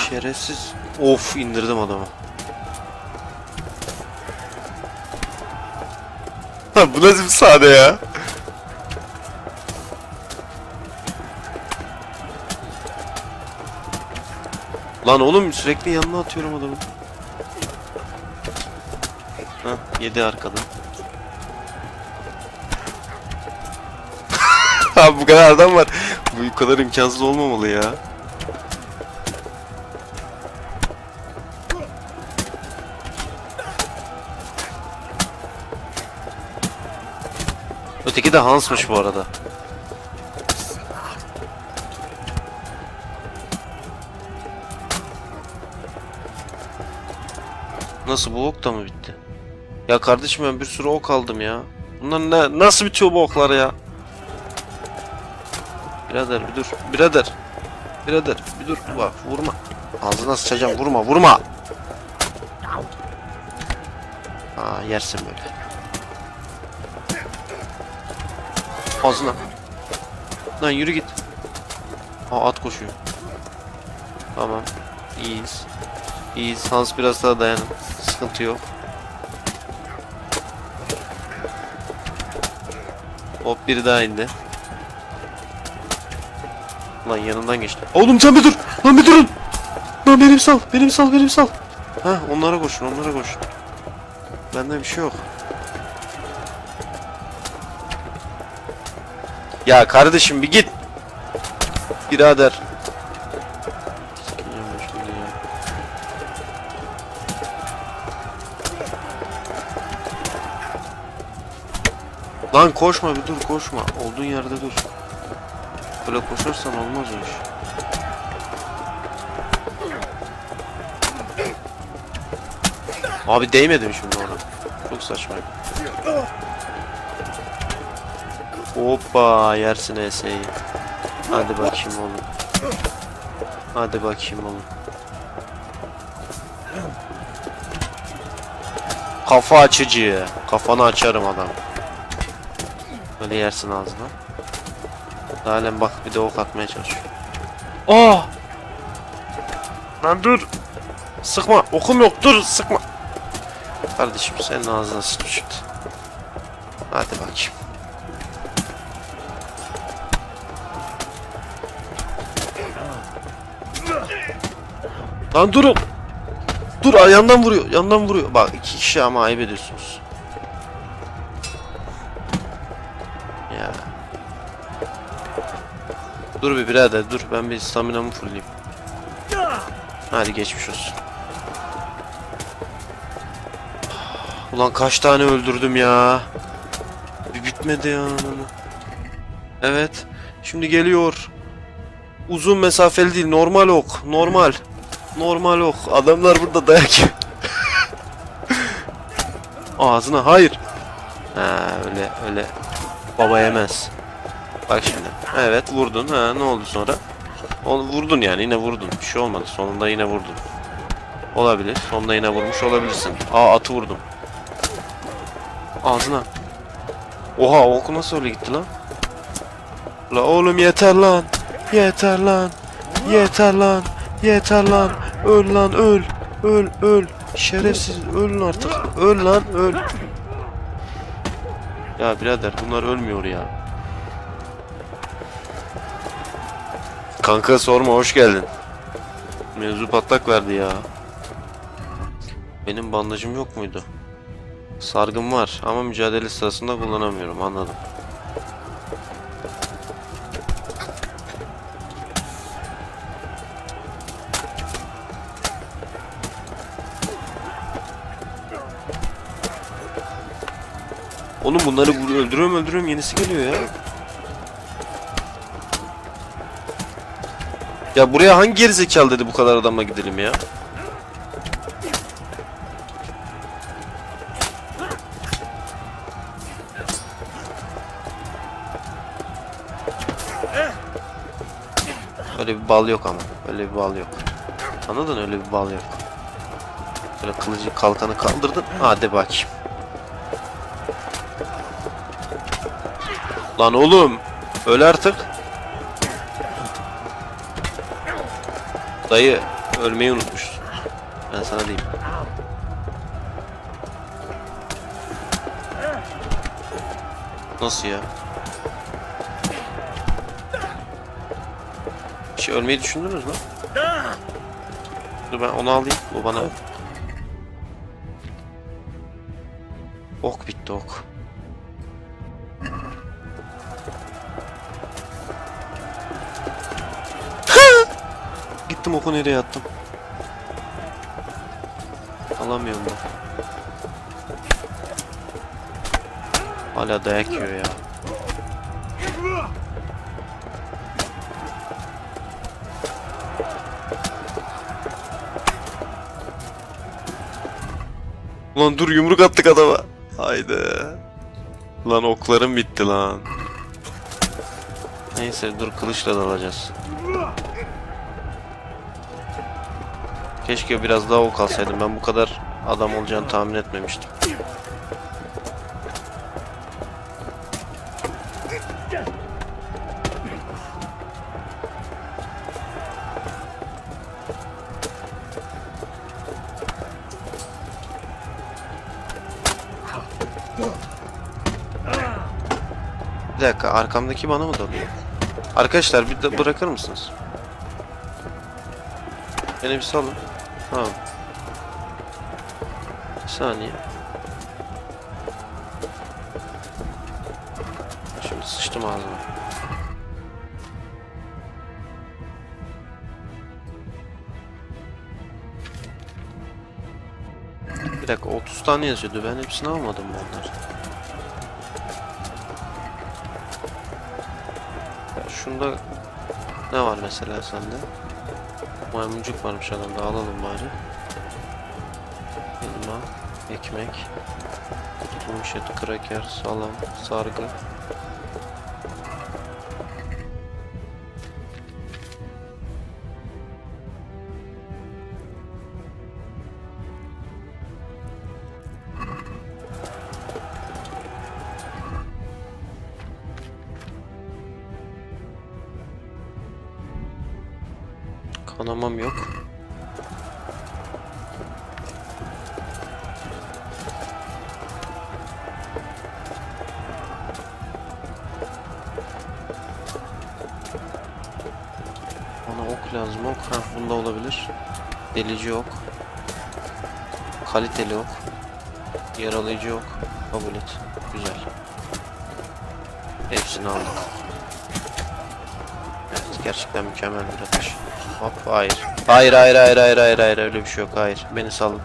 Şerefsiz. Of, indirdim adamı. Bu nasıl bir sahne ya? Lan oğlum, sürekli yanına atıyorum adamı. Hah, yedi arkadan. Abi bu kadar adam var. Bu kadar imkansız olmamalı ya. Öteki de Hans'mış bu arada. Nasıl, bu ok da mı bitti? Ya kardeşim, ben bir sürü ok aldım ya. Bunlar nasıl bitiyor bu oklar ya? Birader bir dur. Birader. Birader bir dur. Bak, vurma. Ağzına sıçacağım, vurma vurma. Aa, yersin böyle. Ağzına. Lan yürü git. Aa, at koşuyor. Tamam. İyiyiz. İyiyiz. Hans biraz daha dayanın. Sıkıntı yok. Hop, biri daha indi. Lan yanından geçti. Oğlum sen bir dur. Lan bir durun. Lan benim sal. Benim sal. Benim sal. Ha, onlara koşun. Onlara koşun. Bende bir şey yok. Ya kardeşim bir git. Birader. Lan koşma, bir dur, koşma. Olduğun yerde dur. Böyle koşarsan olmaz o iş. Abi değmedim şimdi ona. Çok saçma. Hoppa, yersin eseyi. Hadi bakayım oğlum. Hadi bakayım oğlum. Kafa açıcı. Kafanı açarım adam. Böyle yersin ağzına. Halen bak, bir de ok atmaya çalışıyor. Aa! Lan dur. Sıkma. Okum yok. Dur, sıkma. Kardeşim senin ağzına sıçtı. Hadi bakayım. Lan durun. Dur, yandan vuruyor. Yandan vuruyor. Bak, iki kişi ama ayıp ediyorsunuz. Ya. Dur bir birader, dur. Ben bir staminamı fullleyeyim. Hadi geçmiş olsun. Ulan kaç tane öldürdüm ya. Bir bitmedi ya. Evet. Şimdi geliyor. Uzun mesafeli değil. Normal ok. Normal. Normal ok. Adamlar burada dayak yiyor. Ağzına hayır. Ha, öyle. Baba yemez. Bak şimdi. Evet, vurdun. Ha, ne oldu sonra? Onu vurdun yani, yine vurdun. Bir şey olmadı. Sonunda yine vurdun. Olabilir. Sonunda yine vurmuş olabilirsin. Aa, atı vurdum. Ağzına. Oha, oku nasıl öyle gitti lan? La oğlum, yeter lan. Yeter lan. Yeter lan. Yeter lan. Öl lan, öl. Öl. Şerefsiz, ölün artık. Öl lan, öl. Ya birader, bunlar ölmüyor ya. Kanka sorma, hoş geldin. Mevzu patlak verdi ya. Benim bandajım yok muydu? Sargım var ama mücadele sırasında kullanamıyorum, anladım. Oğlum bunları öldürüyorum, yenisi geliyor ya. Ya buraya hangi gerizekalı dedi bu kadar adamla gidelim ya? Öyle bir bal yok ama. Öyle bir bal yok. Anladın, öyle bir bal yok. Böyle kılıcı kalkanı kaldırdın. Hadi bakayım. Lan oğlum. Öl artık. Dayı. Ölmeyi unutmuşsun. Ben sana diyeyim. Nasıl ya? Hiç ölmeyi düşündünüz mü? Dur ben onu alayım. Bu bana... Ok bitti ok. Gittim oku nereye attım? Alamıyorum ben. Hala dayak yiyor ya. Ulan dur yumruk attık adama. Haydi. Lan oklarım bitti lan. Neyse dur kılıçla dalacağız. Keşke biraz daha ok alsaydım. Ben bu kadar adam olacağını tahmin etmemiştim. Bir dakika arkamdaki bana mı dalıyor? Arkadaşlar bir de bırakır mısınız? Beni bir salın. Tamam. Bir saniye. Şimdi sıçtım ağzıma. Bir dakika 30 tane yazıyordu. Ben hepsini almadım mı onları? Şunda ne var mesela sende? Maymuncuk varmış adamda, alalım bari. Elma, ekmek, kurutulmuş et, kraker, salam, sargı. Kanamam yok. Bana ok lazım, ok. Ha, bunda olabilir. Delici ok. Kaliteli ok. Yaralayıcı ok. Kabul et. Güzel. Hepsini aldık. Evet, gerçekten mükemmel bir atış. Hop, hayır. Hayır, hayır, hayır, hayır, hayır, hayır, öyle bir şey yok, hayır. Beni salın.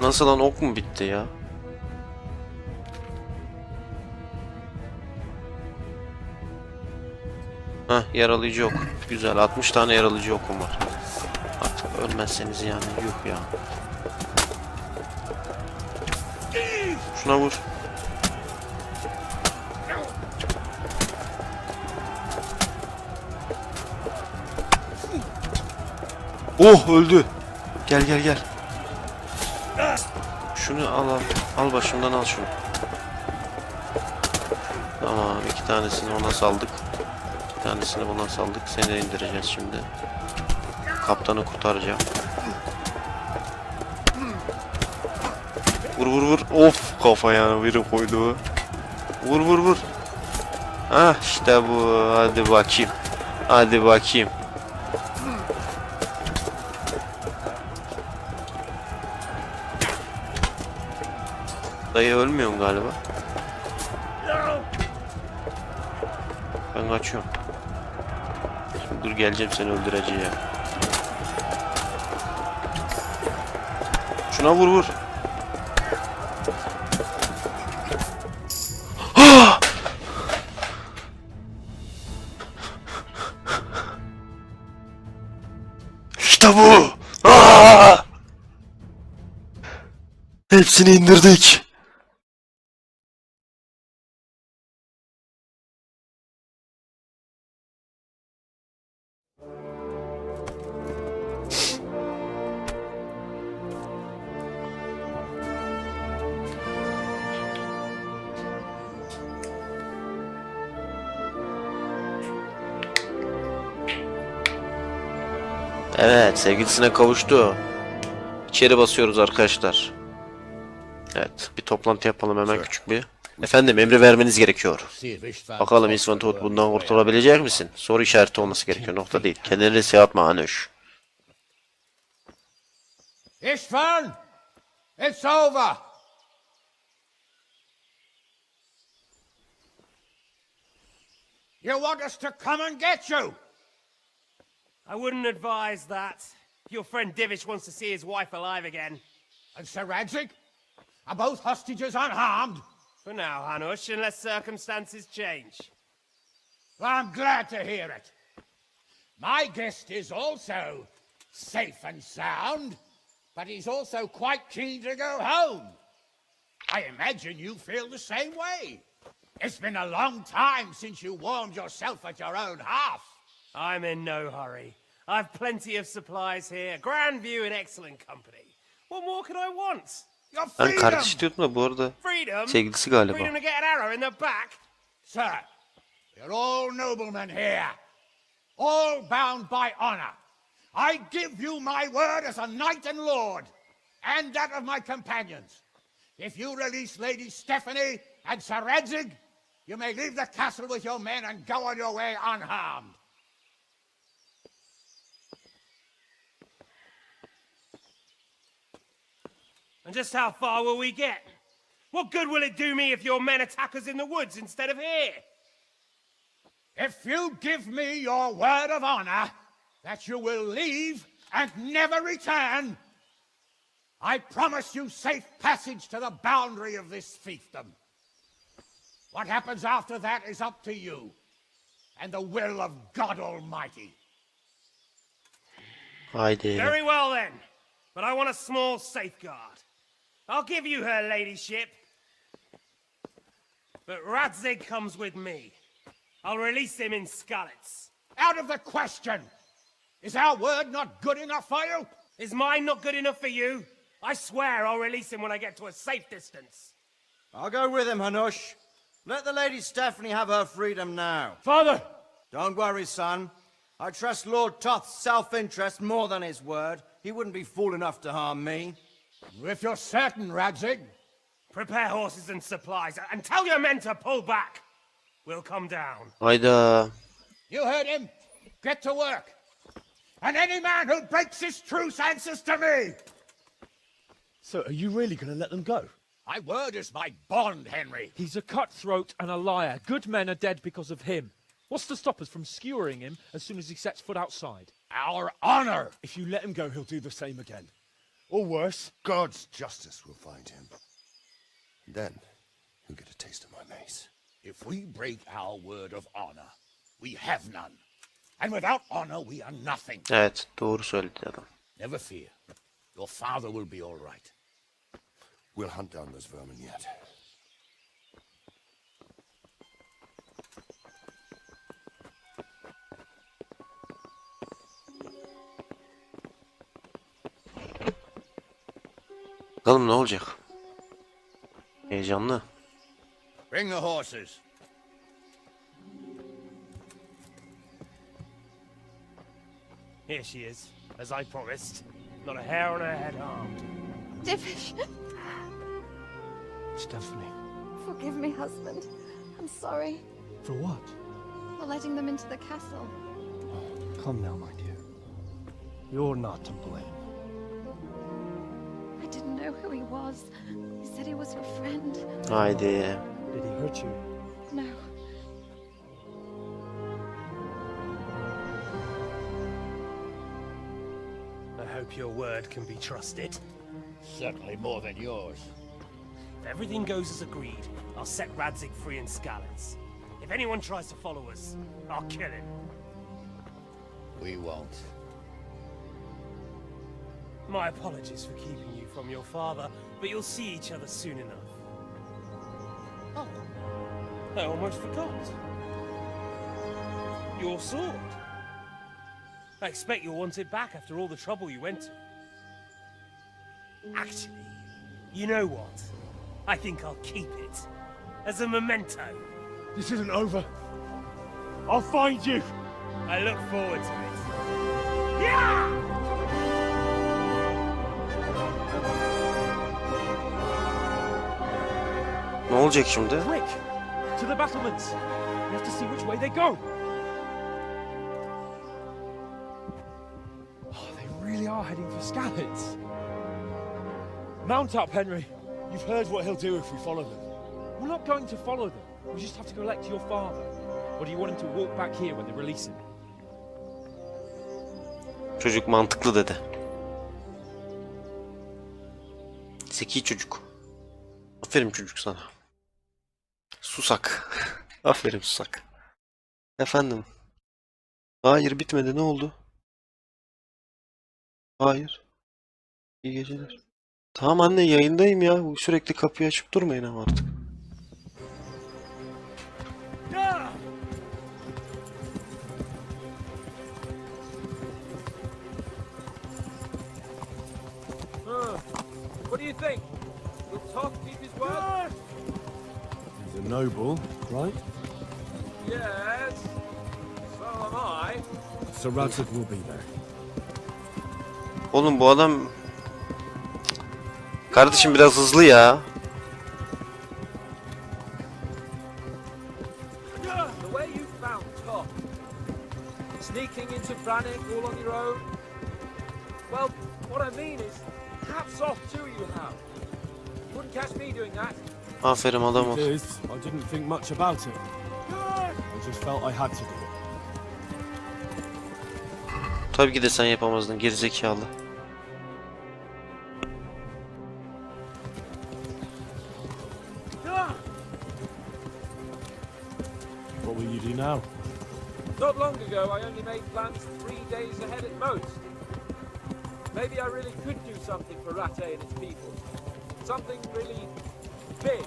Nasıl lan, ok mu bitti ya? Heh, yaralayıcı ok. Güzel, 60 tane yaralayıcı okum var. Artık ölmezseniz yani, yuh ya. Şuna vur. Oh, öldü. Gel gel gel. Şunu al al. Al başımdan al şunu. Tamam, iki tanesini ona saldık. Bir tanesini buna saldık. Seni de indireceğiz şimdi. Kaptanı kurtaracağım. Vur vur vur. Of, kafaya biri koydu. Vur vur vur. Ah işte bu. Hadi bakayım. Hadi bakayım. Dayı ölmüyorsun galiba. Ben kaçıyorum. Şimdi dur, geleceğim seni öldüreceğim. Şuna vur vur. İşte bu. Hepsini indirdik. Evet, sevgilisine kavuştu. İçeri basıyoruz arkadaşlar. Evet, bir toplantı yapalım hemen küçük bir. Efendim, emri vermeniz gerekiyor. Bakalım İsvan Tut bundan kurtulabilecek misin? Soru işareti olması gerekiyor, nokta değil. Kendini riske atma Hanuş. Istvan, it's over. You want us to come and get you? I wouldn't advise that. Your friend Divish wants to see his wife alive again. And Sir Radzik? Are both hostages unharmed? For now, Hanush, unless circumstances change. Well, I'm glad to hear it. My guest is also safe and sound, but he's also quite keen to go home. I imagine you feel the same way. It's been a long time since you warmed yourself at your own hearth. I'm in no hurry. I've plenty of supplies here, grand view and excellent company. What more could I want? Your Ben freedom! kardeş diyordum da bu arada Freedom? sevgilisi galiba. Freedom to get an arrow in the back? Sir, you're all noblemen here, all bound by honor. I give you my word as a knight and lord, and that of my companions. If you release Lady Stephanie and Sir Radzig, you may leave the castle with your men and go on your way unharmed. And just how far will we get? What good will it do me if your men attack us in the woods instead of here? If you give me your word of honor that you will leave and never return, I promise you safe passage to the boundary of this fiefdom. What happens after that is up to you and the will of God Almighty. Haydi. Very well then, but I want a small safeguard. I'll give you her ladyship, but Radzig comes with me. I'll release him in Skalitz. Out of the question! Is our word not good enough for you? Is mine not good enough for you? I swear I'll release him when I get to a safe distance. I'll go with him, Hanush. Let the Lady Stephanie have her freedom now. Father! Don't worry, son. I trust Lord Toth's self-interest more than his word. He wouldn't be fool enough to harm me. If you're certain, Radzig. Prepare horses and supplies, and tell your men to pull back. We'll come down. Hayda. You heard him. Get to work. And any man who breaks this truce answers to me. So are you really going to let them go? My word is my bond, Henry. He's a cutthroat and a liar. Good men are dead because of him. What's to stop us from skewering him as soon as he sets foot outside? Our honor. If you let him go, he'll do the same again. Or worse. God's justice will find him. And then he'll get a taste of my mace. If we break our word of honor, we have none. And without honor, we are nothing. Evet, doğru söyledi adam. Never fear. Your father will be all right. We'll hunt down those vermin yet. Bakalım ne olacak? Heyecanlı. Bring the horses. Here she is, as I promised. Not a hair on her head harmed. Divish, Stephanie. forgive me, husband. I'm sorry For what? for letting them into the castle. Come now, my dear. You're not to blame. I didn't know who he was. He said he was your friend. Haydi. Did he hurt you? No. I hope your word can be trusted. Certainly more than yours. If everything goes as agreed, I'll set Radzig free in Skalitz. If anyone tries to follow us, I'll kill him. We won't. My apologies for keeping you from your father, but you'll see each other soon enough. Oh, I almost forgot. Your sword. I expect you'll want it back after all the trouble you went to. Actually, you know what? I think I'll keep it. As a memento. This isn't over. I'll find you. I look forward to it. Yeah! Ne olacak şimdi? Quick! To the battlements! We have to see which way they go! Oh, they really are heading for Skalitz. Mount up, Henry. You've heard what he'll do if we follow them. We're not going to follow them. We just have to collect your father. Or do you want him to walk back here when they release him? Çocuk mantıklı dedi. Zeki çocuk. Aferin çocuk sana. Susak. Aferin susak. Efendim. Hayır bitmedi, ne oldu? Hayır. İyi geceler. Tamam anne, yayındayım ya. Sürekli kapıyı açıp durmayın ama artık. What do you think? Will Toth keep his word? He's a noble, right? Yes. So am I. So Radcliffe will be there. Oğlum bu adam... Kardeşim biraz hızlı ya. The way you found Toth. Sneaking into Brannick all on your own. Well, what I mean is, hats off to you now. You wouldn't catch me doing that. Aferin adam ol. It is. I didn't think much about it. I just felt I had to do it. Tabii ki de sen yapamazdın gerizekalı. What will you do now? Not long ago, I only made plans 3 days ahead at most. Maybe I really could do something for Rattay and its people. Something really big.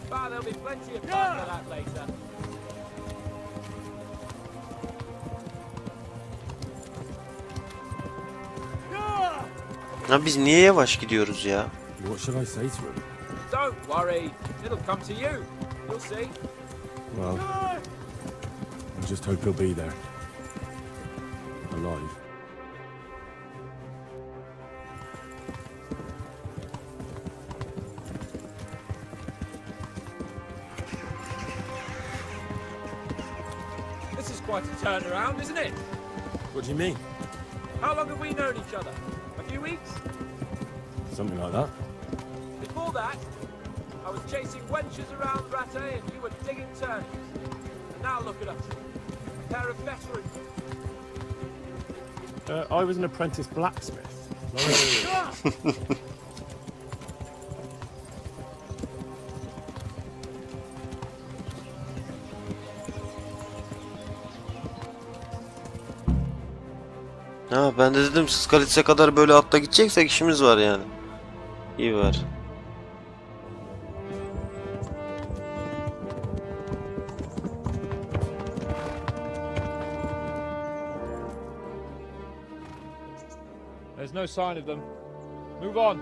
But there'll be plenty of time for that later. Ya biz niye yavaş gidiyoruz ya? What should I say to him? Don't worry, it'll come to you. You'll see. Well, I just hope he'll be there. Alive. This is quite a turnaround, isn't it? What do you mean? How long have we known each other? A few weeks? Something like that? Before that, I was chasing wenches around Rattay and you were digging turnings. And now look at us. A pair of veterans. I was an apprentice blacksmith. Ha ben de dedim Skalitz'e kadar böyle atla gideceksek işimiz var yani. İyi var. There's no sign of them. Move on.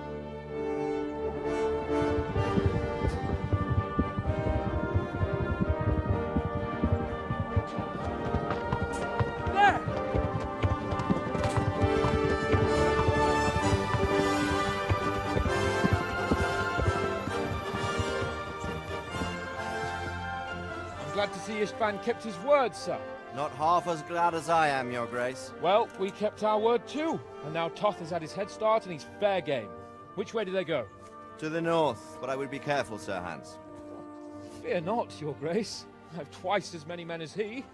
There! I'm glad to see Ishban kept his word, sir. Not half as glad as I am, Your Grace. Well, we kept our word too. And now Toth has had his head start and he's fair game. Which way do they go? To the north, but I would be careful, Sir Hans. Fear not, Your Grace. I have twice as many men as he.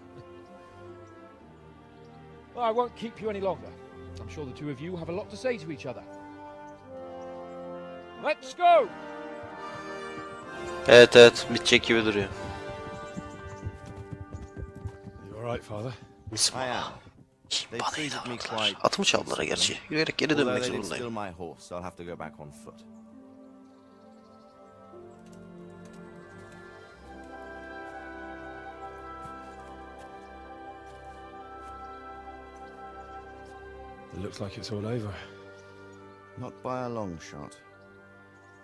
Well, I won't keep you any longer. I'm sure the two of you have a lot to say to each other. Let's go! Evet evet bitecek gibi duruyor. You alright, Father? I am. They Bana treated me inanmadılar. quite Atımı çaldılar gerçi. Yürüyerek geri Although dönmek they did steal zorundayım. my horse, so I'll have to go back on foot. It looks like it's all over. Not by a long shot.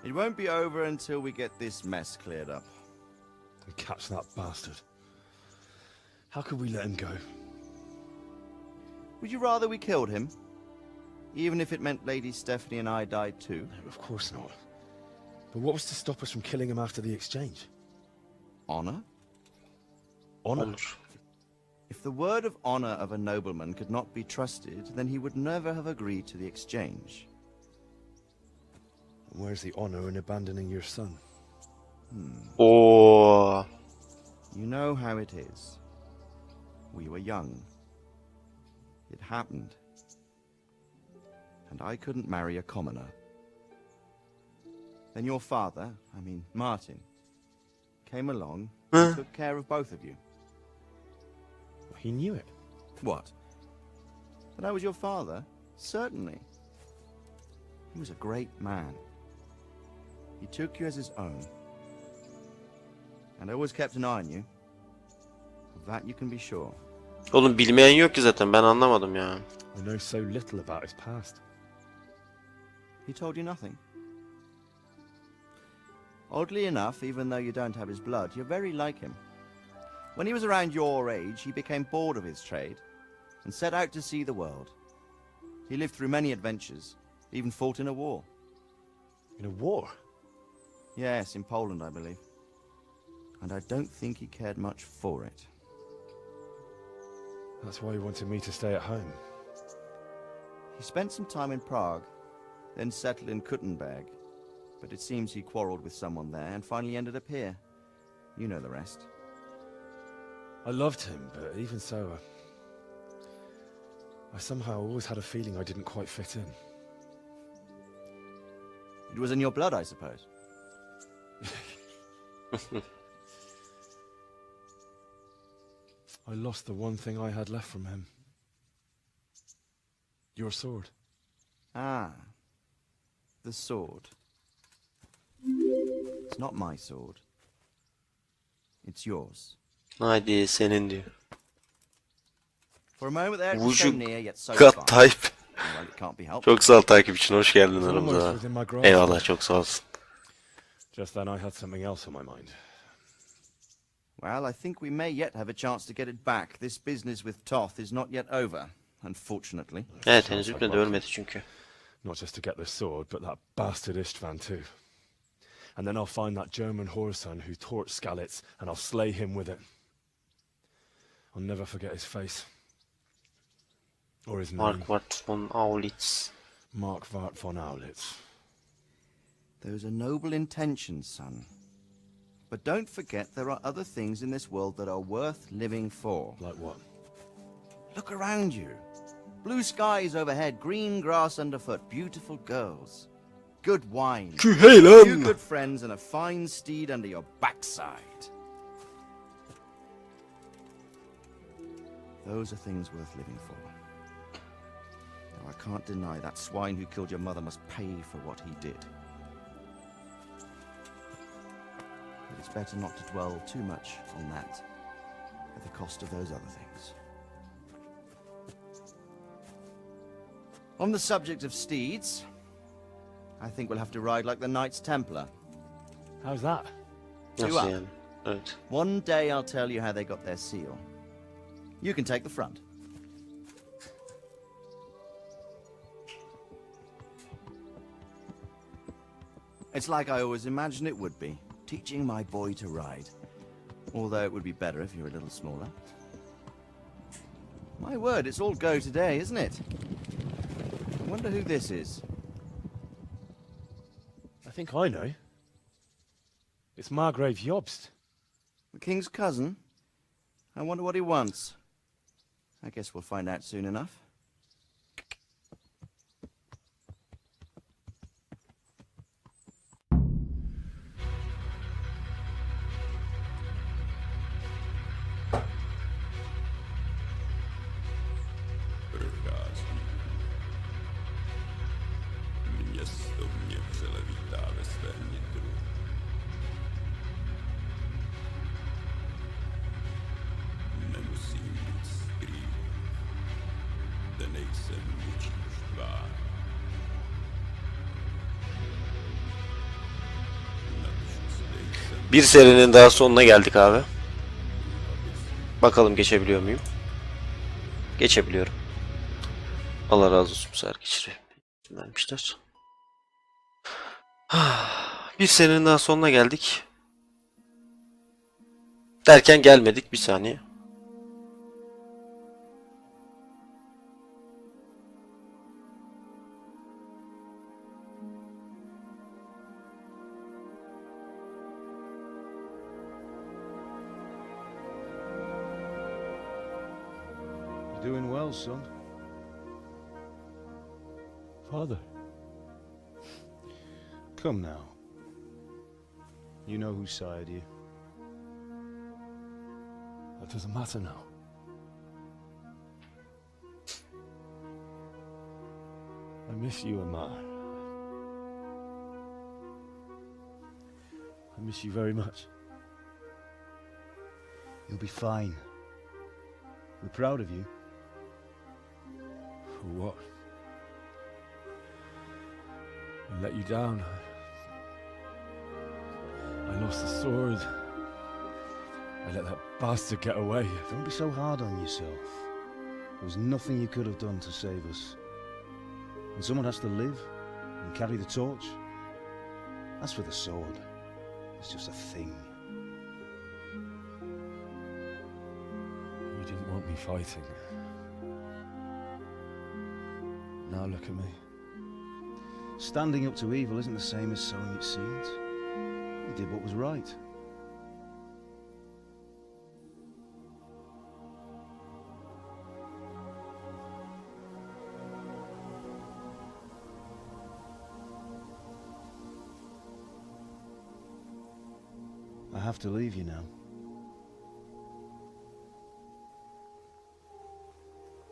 It won't be over until we get this mess cleared up. And catch that bastard. How could we let him go? Would you rather we killed him? Even if it meant Lady Stephanie and I died too? No, of course not. But what was to stop us from killing him after the exchange? Honor? Honor. Onur. If the word of honor of a nobleman could not be trusted, then he would never have agreed to the exchange. And where's the honor in abandoning your son? Oo. You know how it is. We were young. It happened. And I couldn't marry a commoner. Then your father, I mean Martin, came along and took care of both of you. He knew it. What? That I was your father? Certainly. He was a great man. He took you as his own. And always kept an eye on you. Of that you can be sure. Oğlum bilmeyen yok ki zaten, ben anlamadım ya. I know so little about his past. He told you nothing. Oddly enough, even though you don't have his blood, you're very like him. When he was around your age, he became bored of his trade and set out to see the world. He lived through many adventures, even fought in a war. In a war? Yes, in Poland, I believe. And I don't think he cared much for it. That's why he wanted me to stay at home. He spent some time in Prague, then settled in Kuttenberg. But it seems he quarreled with someone there and finally ended up here. You know the rest. I loved him, but even so, I somehow always had a feeling I didn't quite fit in. It was in your blood, I suppose. I lost the one thing I had left from him. Your sword. Ah. The sword. It's not my sword. It's yours. Haydi senin diyor. For a moment there, it was Vucu so near yet so kat far. type. Well, it can't be helped. Çok sağ ol takip için, hoş geldin It's almost aramıza. within my grasp. Eyvallah, çok sağ olsun. Just then I had something else on my mind. Well, I think we may yet have a chance to get it back. This business with Toth is not yet over, unfortunately. Evet, henüz bitmedi, ölmedi çünkü. Not just to get the sword, but that bastard Istvan too. And then I'll find that German whoreson who torched Skalitz, and I'll slay him with it. I'll never forget his face. Or his name. Marquardt von Aulitz. Mark Vart von Aulitz. Those are noble intentions, son. But don't forget there are other things in this world that are worth living for. Like what? Look around you. Blue skies overhead, green grass underfoot, beautiful girls. Good wine. Hey A few good friends and a fine steed under your backside. Those are things worth living for. Now, I can't deny that swine who killed your mother must pay for what he did. But it's better not to dwell too much on that at the cost of those other things. On the subject of steeds, I think we'll have to ride like the Knights Templar. How's that? Nasıl up. yani? Evet. One day I'll tell you how they got their seal. You can take the front. It's like I always imagined it would be, teaching my boy to ride. Although it would be better if you were a little smaller. My word, it's all go today, isn't it? I wonder who this is. I think I know. It's Margrave Jobst. The king's cousin? I wonder what he wants. I guess we'll find out soon enough. Město mě vřele vítá ve svém nitru. Nemusím nic skrývat. Zde nejsem ničí štvár. Bir serinin daha sonuna geldik abi. Bakalım geçebiliyor muyum? Geçebiliyorum. Allah razı olsun, bu sefer geçiriyor. Vermişler. Bir senenin daha sonuna geldik. Derken gelmedik, bir saniye. You're doing well, son. Father. Come now. You know who sired you. That doesn't matter now. I miss you, Emma. I miss you very much. You'll be fine. We're proud of you. For what? I let you down. I lost the sword. I let that bastard get away. Don't be so hard on yourself. There was nothing you could have done to save us. And someone has to live and carry the torch. As for the sword, it's just a thing. You didn't want me fighting. Now look at me. Standing up to evil isn't the same as sowing its seeds. You did what was right. I have to leave you now.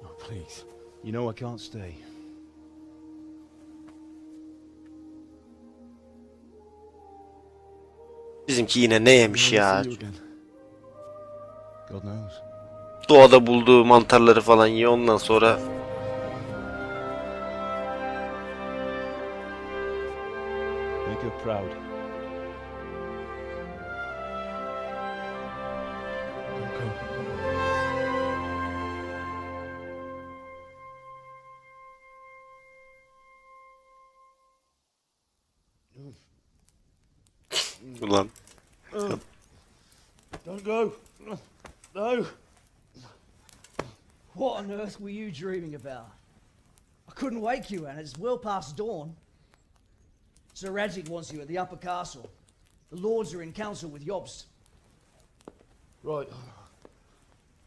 Oh, please. You know I can't stay. Bizimki yine ne yemiş ya? See you again. God knows. Doğada bulduğu mantarları falan yiyor, ondan sonra Make her proud. Don't go. ulan Don't go. No. What on earth were you dreaming about? I couldn't wake you, and it's well past dawn. Sir Radzig wants you at the upper castle. The lords are in council with Jobst. Right.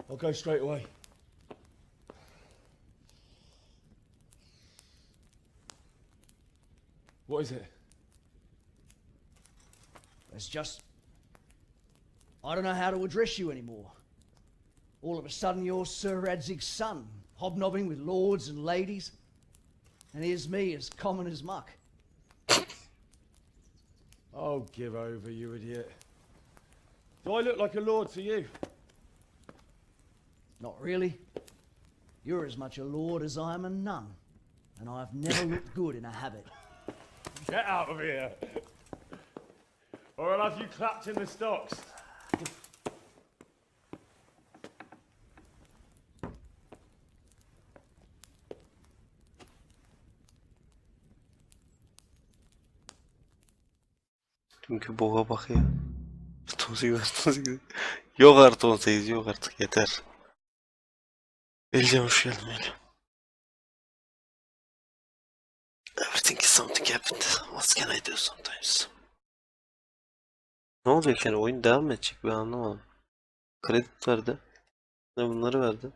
I'll go straight away. What is it? It's just... I don't know how to address you anymore. All of a sudden you're Sir Radzig's son, hobnobbing with lords and ladies. And here's me, as common as muck. Oh, give over, you idiot. Do I look like a lord to you? Not really. You're as much a lord as I am a nun. And I've never looked good in a habit. Get out of here! Or I'll have you clapped in the stocks. Çünkü boğa bak ya. 18. Yok artık 18, yok artık, yeter. Elcan hoş geldin öyle. Everything is something happened. What can I do sometimes? Ne olacak yani, oyun devam mı edecek, ben anlamadım. Kredi verdi. Ne bunları verdi.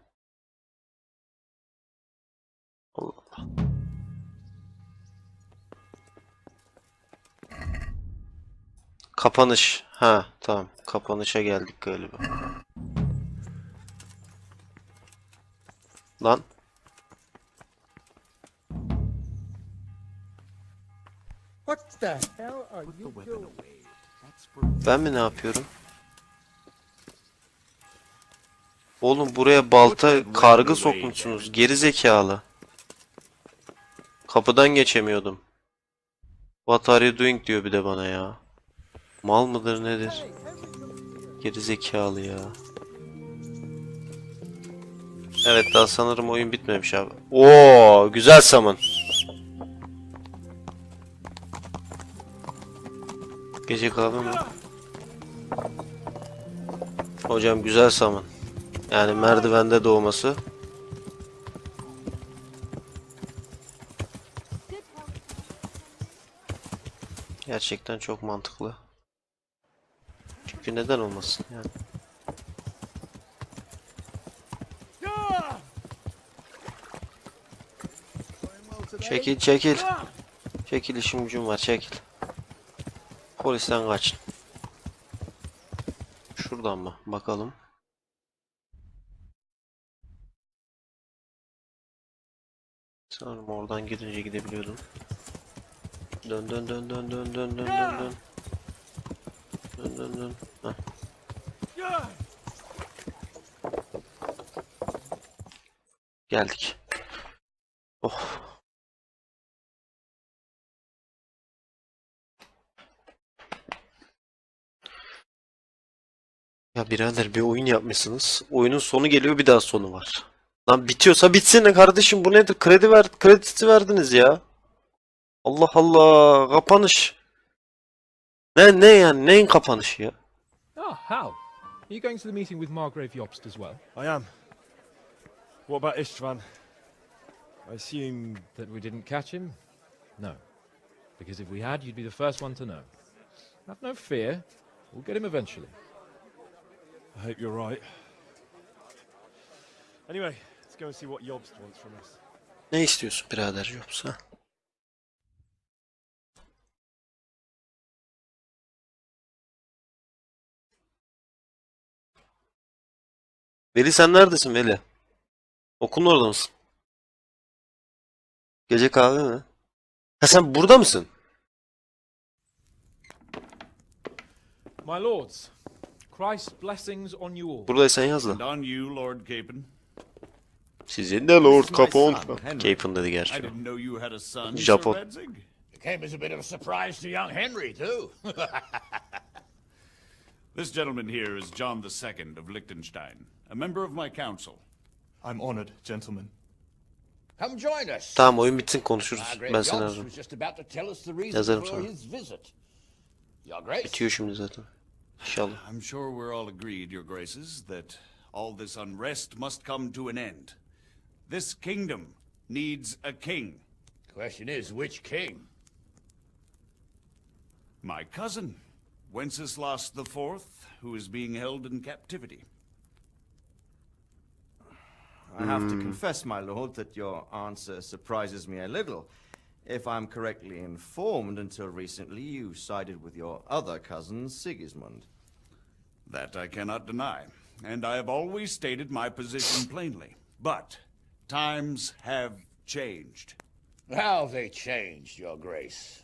Allah Allah. Kapanış. Ha tamam. Kapanışa geldik galiba. Lan. What the hell are you doing? Ben mi ne yapıyorum? Oğlum buraya balta kargı sokmuşsunuz. Geri zekalı. Kapıdan geçemiyordum. What are you doing diyor bir de bana ya. Mal mıdır nedir? Geri zekalı ya. Evet, daha sanırım oyun bitmemiş abi. Oo, güzel summon. Gece kahve mi? Hocam güzel saman. Yani merdivende doğması. Gerçekten çok mantıklı. Çünkü neden olmasın yani. Çekil çekil. Çekil, işim gücüm var, çekil. Polisten kaçın. Şuradan mı? Bakalım. Sanırım oradan gidince gidebiliyordum. Dön dön dön dön dön dön dön dön dön. Dön dön dön. Heh. Geldik. Oh. Ya birader, bir oyun yapmışsınız. Oyunun sonu geliyor, bir daha sonu var. Lan bitiyorsa bitsin de kardeşim, bu nedir? Kredisi verdiniz ya. Allah Allah, kapanış. Ne yani, neyin kapanışı ya? Oh, Hal. Are you going to the meeting with Margrave Jobst as well? I am. What about Istvan? I assume... That we didn't catch him? No. Because if we had, you'd be the first one to know. Have no fear. We'll get him eventually. I hope you're right. Anyway, let's go and see what Jobst wants from us. Ne istiyorsun birader yoksa? Veli, sen neredesin Veli? Okulun orada mısın? Gece kahve mi? Ha, sen burada mısın? My lords, Christ's blessings on you all. Buradaysan yaz da. And on you, Lord Capon. Sizin de Lord This is my Capone. son, Henry. Capon dedi I gerçi. didn't know you had a son, Japon. Sir Redzig. It came as a bit of a surprise to young Henry, too. This gentleman here is John II of Liechtenstein, a member of my council. I'm honored, gentlemen. Come join us. Tamam, oyun bitsin konuşuruz. Margrave Ben seni Jobst ararım. was just about to tell us the reason Yazarım for sana. his visit. Your Grace. Bitiyor şimdi zaten. İnşallah. I'm sure we're all agreed, Your Graces, that all this unrest must come to an end. This kingdom needs a king. Question is, which king? My cousin, Wenceslas IV, who is being held in captivity. I have to confess, my lord, that your answer surprises me a little. If I'm correctly informed, until recently you sided with your other cousin, Sigismund. That I cannot deny, and I have always stated my position plainly. But times have changed. How have they changed, Your Grace?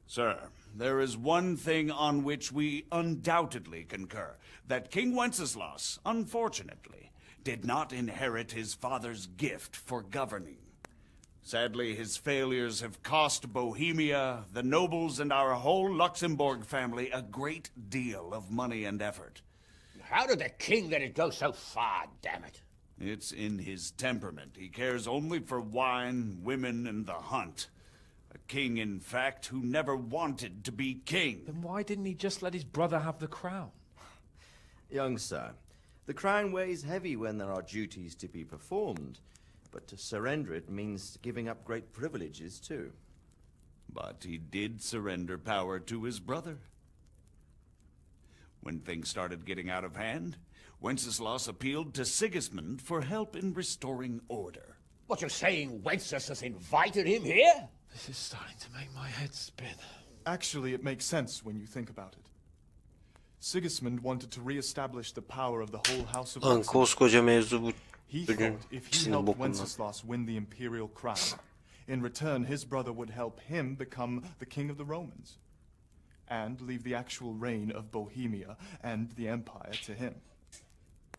Sir, there is one thing on which we undoubtedly concur. That King Wenceslas, unfortunately, did not inherit his father's gift for governing. Sadly, his failures have cost Bohemia, the nobles, and our whole Luxembourg family a great deal of money and effort. How did the king let it go so far, damn it? It's in his temperament. He cares only for wine, women, and the hunt. A king, in fact, who never wanted to be king. Then why didn't he just let his brother have the crown? Young sir, the crown weighs heavy when there are duties to be performed, but to surrender it means giving up great privileges too. But he did surrender power to his brother. When things started getting out of hand, Wenceslas appealed to Sigismund for help in restoring order. What, you're saying Wenceslas invited him here? This is starting to make my head spin. Actually, it makes sense when you think about it. Sigismund wanted to re-establish the power of the whole House of Lan Luxembourg. koskoca mevzu bu. He Bugün thought if he ikisinin helped bokundan. Wenceslas win the imperial crown, in return his brother would help him become the king of the Romans, and leave the actual reign of Bohemia and the empire to him.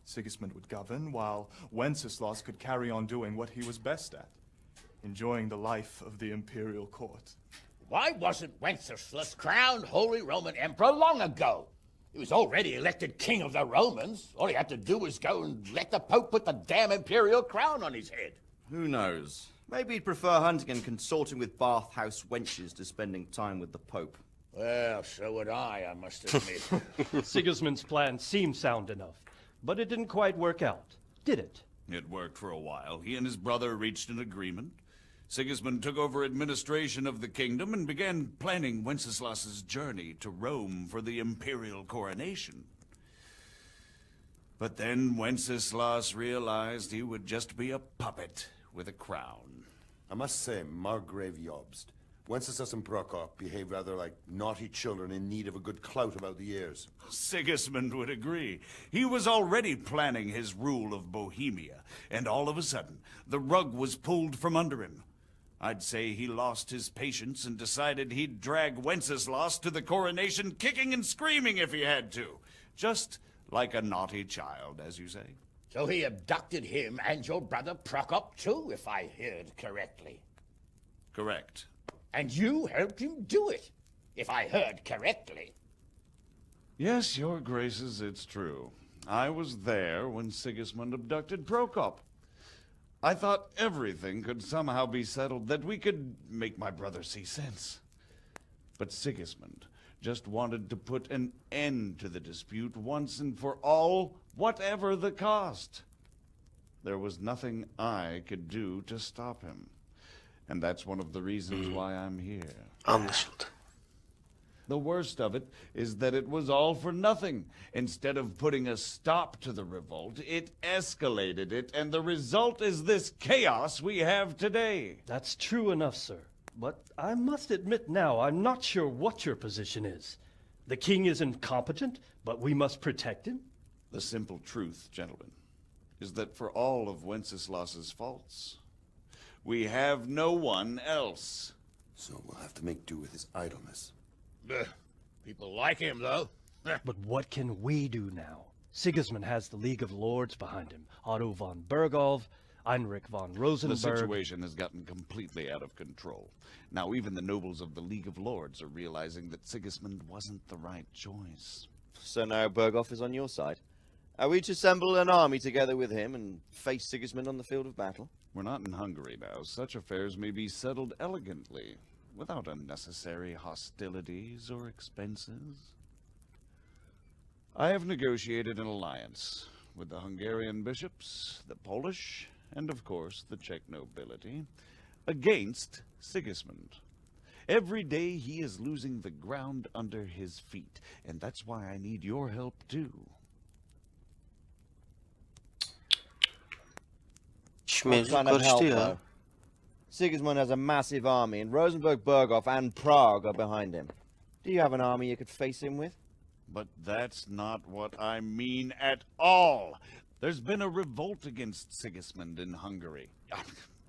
Sigismund would govern, while Wenceslas could carry on doing what he was best at, enjoying the life of the imperial court. Why wasn't Wenceslas crowned Holy Roman Emperor long ago? He was already elected king of the Romans. All he had to do was go and let the Pope put the damn imperial crown on his head. Who knows? Maybe he'd prefer hunting and consorting with bathhouse wenches to spending time with the Pope. Well, so would I must admit. Sigismund's plan seemed sound enough, but it didn't quite work out, did it? It worked for a while. He and his brother reached an agreement. Sigismund took over administration of the kingdom and began planning Wenceslas's journey to Rome for the imperial coronation. But then Wenceslas realized he would just be a puppet with a crown. I must say, Margrave Jobst, Wenceslas and Prokop behave rather like naughty children in need of a good clout about the ears. Sigismund would agree. He was already planning his rule of Bohemia, and all of a sudden, the rug was pulled from under him. I'd say he lost his patience and decided he'd drag Wenceslas to the coronation kicking and screaming if he had to. Just like a naughty child, as you say. So he abducted him and your brother Prokop too, if I heard correctly. Correct. And you helped him do it, if I heard correctly. Yes, your graces, it's true. I was there when Sigismund abducted Prokop. I thought everything could somehow be settled, that we could make my brother see sense. But Sigismund just wanted to put an end to the dispute once and for all, whatever the cost. There was nothing I could do to stop him. And that's one of the reasons why I'm here. Anlaşıldı. The worst of it is that it was all for nothing. Instead of putting a stop to the revolt, it escalated it, and the result is this chaos we have today. That's true enough, sir. But I must admit now, I'm not sure what your position is. The king is incompetent, but we must protect him? The simple truth, gentlemen, is that for all of Wenceslas's faults, we have no one else. So we'll have to make do with his idleness. People like him, though. But what can we do now? Sigismund has the League of Lords behind him. Otto von Bergholf, Heinrich von Rosenberg. The situation has gotten completely out of control. Now even the nobles of the League of Lords are realizing that Sigismund wasn't the right choice. So now Bergholf is on your side. Are we to assemble an army together with him and face Sigismund on the field of battle? We're not in Hungary now. Such affairs may be settled elegantly, without unnecessary hostilities or expenses. I have negotiated an alliance with the Hungarian bishops, the Polish, and of course the Czech nobility, against Sigismund. Every day he is losing the ground under his feet, and that's why I need your help too. İş What mevzu kind of help, karıştı ya. though? Sigismund has a massive army, and Rosenberg, Berghof, and Prague are behind him. Do you have an army you could face him with? But that's not what I mean at all. There's been a revolt against Sigismund in Hungary,